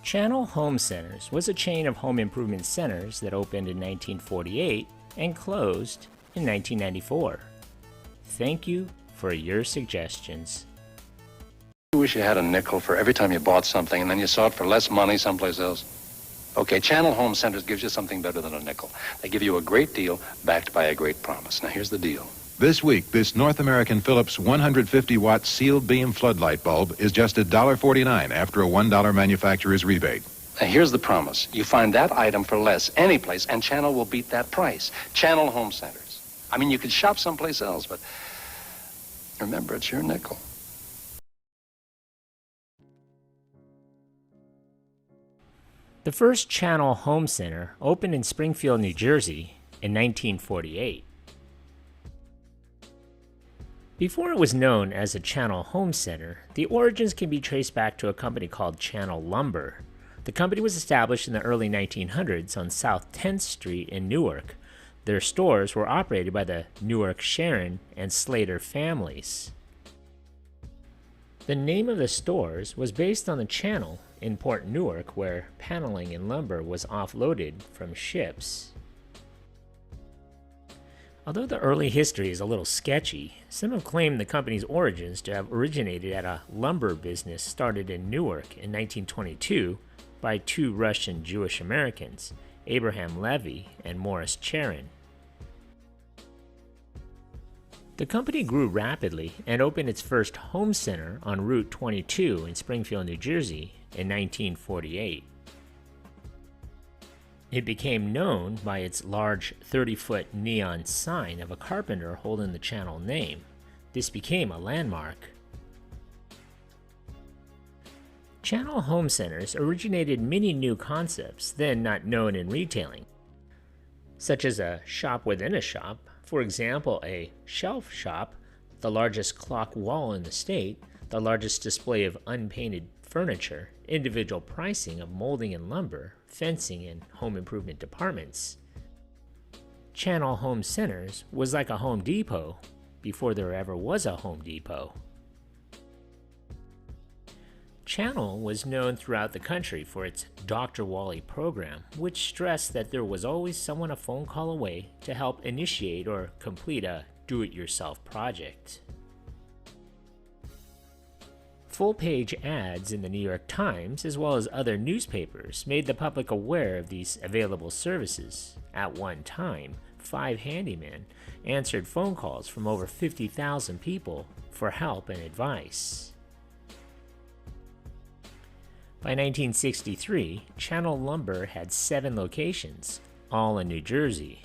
Channel Home Centers was a chain of home improvement centers that opened in 1948 and closed in 1994. Thank you for your suggestions. You wish you had a nickel for every time you bought something and then you saw it for less money someplace else? Okay, Channel Home Centers gives you something better than a nickel. They give you a great deal backed by a great promise. Now here's the deal. This week, this North American Philips 150-watt sealed beam floodlight bulb is just $1.49 after a $1 manufacturer's rebate. Now here's the promise. You find that item for less any place, and Channel will beat that price. Channel Home Centers. I mean, you could shop someplace else, but remember, it's your nickel. The first Channel Home Center opened in Springfield, New Jersey in 1948. Before it was known as a Channel Home Center, the origins can be traced back to a company called Channel Lumber. The company was established in the early 1900s on South 10th Street in Newark. Their stores were operated by the Newark Sharon and Slater families. The name of the stores was based on the channel in Port Newark where paneling and lumber was offloaded from ships. Although the early history is a little sketchy, some have claimed the company's origins to have originated at a lumber business started in Newark in 1922 by two Russian Jewish Americans, Abraham Levy and Morris Charon. The company grew rapidly and opened its first home center on Route 22 in Springfield, New Jersey in 1948. It became known by its large 30-foot neon sign of a carpenter holding the channel name. This became a landmark. Channel Home Centers originated many new concepts then not known in retailing, such as a shop within a shop, for example, a shelf shop, the largest clock wall in the state, the largest display of unpainted furniture, individual pricing of molding and lumber, fencing, and home improvement departments. Channel Home Centers was like a Home Depot before there ever was a Home Depot. Channel was known throughout the country for its Dr. Wally program, which stressed that there was always someone a phone call away to help initiate or complete a do-it-yourself project. Full-page ads in the New York Times, as well as other newspapers, made the public aware of these available services. At one time, 5 handymen answered phone calls from over 50,000 people for help and advice. By 1963, Channel Lumber had 7 locations, all in New Jersey.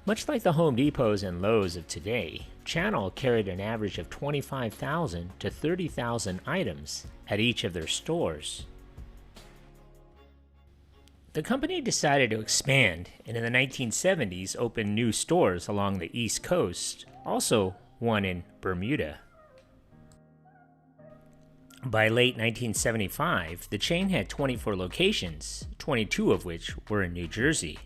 Much like the Home Depots and Lowe's of today, Channel carried an average of 25,000 to 30,000 items at each of their stores. The company decided to expand and in the 1970s opened new stores along the East Coast, also one in Bermuda. By late 1975, the chain had 24 locations, 22 of which were in New Jersey.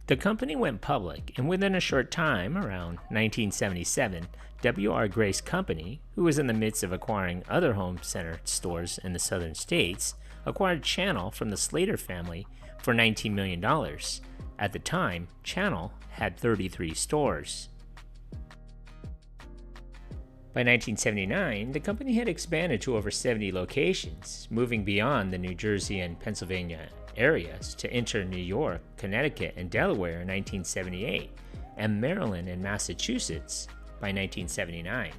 The company went public, and within a short time, around 1977, W.R. Grace Company, who was in the midst of acquiring other home center stores in the southern states, acquired Channel from the Slater family for $19 million. At the time, Channel had 33 stores. By 1979, the company had expanded to over 70 locations, moving beyond the New Jersey and Pennsylvania areas to enter New York, Connecticut, and Delaware in 1978, and Maryland and Massachusetts by 1979.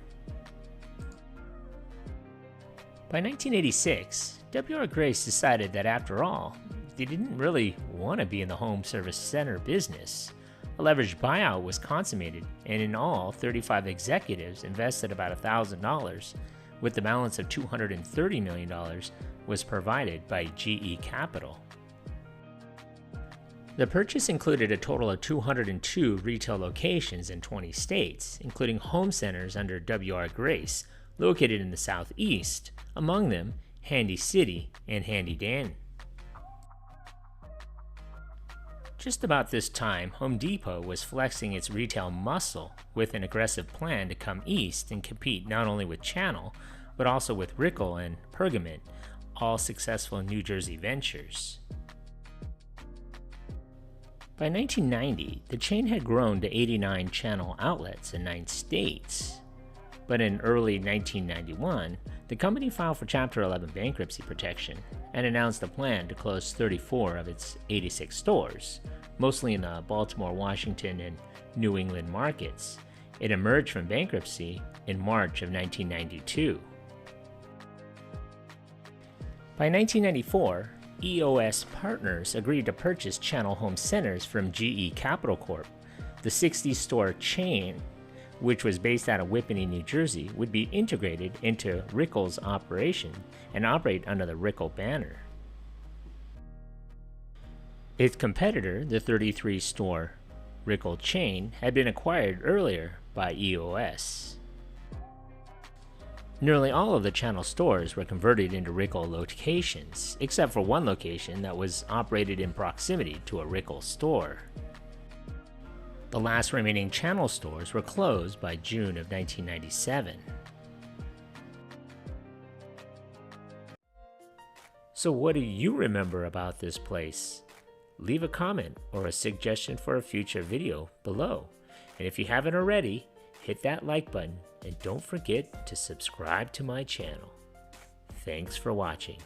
By 1986, W.R. Grace decided that after all, they didn't really want to be in the home service center business. A leveraged buyout was consummated, and in all, 35 executives invested about $1,000, with the balance of $230 million was provided by GE Capital. The purchase included a total of 202 retail locations in 20 states, including home centers under W.R. Grace, located in the Southeast, among them Handy City and Handy Dandy. Just about this time, Home Depot was flexing its retail muscle with an aggressive plan to come east and compete not only with Channel, but also with Rickel and Pergament, all successful New Jersey ventures. By 1990, the chain had grown to 89 Channel outlets in 9 states. But in early 1991, the company filed for Chapter 11 bankruptcy protection and announced a plan to close 34 of its 86 stores, mostly in the Baltimore, Washington, and New England markets. It emerged from bankruptcy in March of 1992. By 1994, EOS Partners agreed to purchase Channel Home Centers from GE Capital Corp. The 60-store chain, which was based out of Whippany, New Jersey, would be integrated into Rickel's operation and operate under the Rickel banner. Its competitor, the 33-store Rickel chain, had been acquired earlier by EOS. Nearly all of the Channel stores were converted into Rickel locations, except for one location that was operated in proximity to a Rickel store. The last remaining Channel stores were closed by June of 1997. So what do you remember about this place? Leave a comment or a suggestion for a future video below. And if you haven't already, hit that like button and don't forget to subscribe to my channel. Thanks for watching.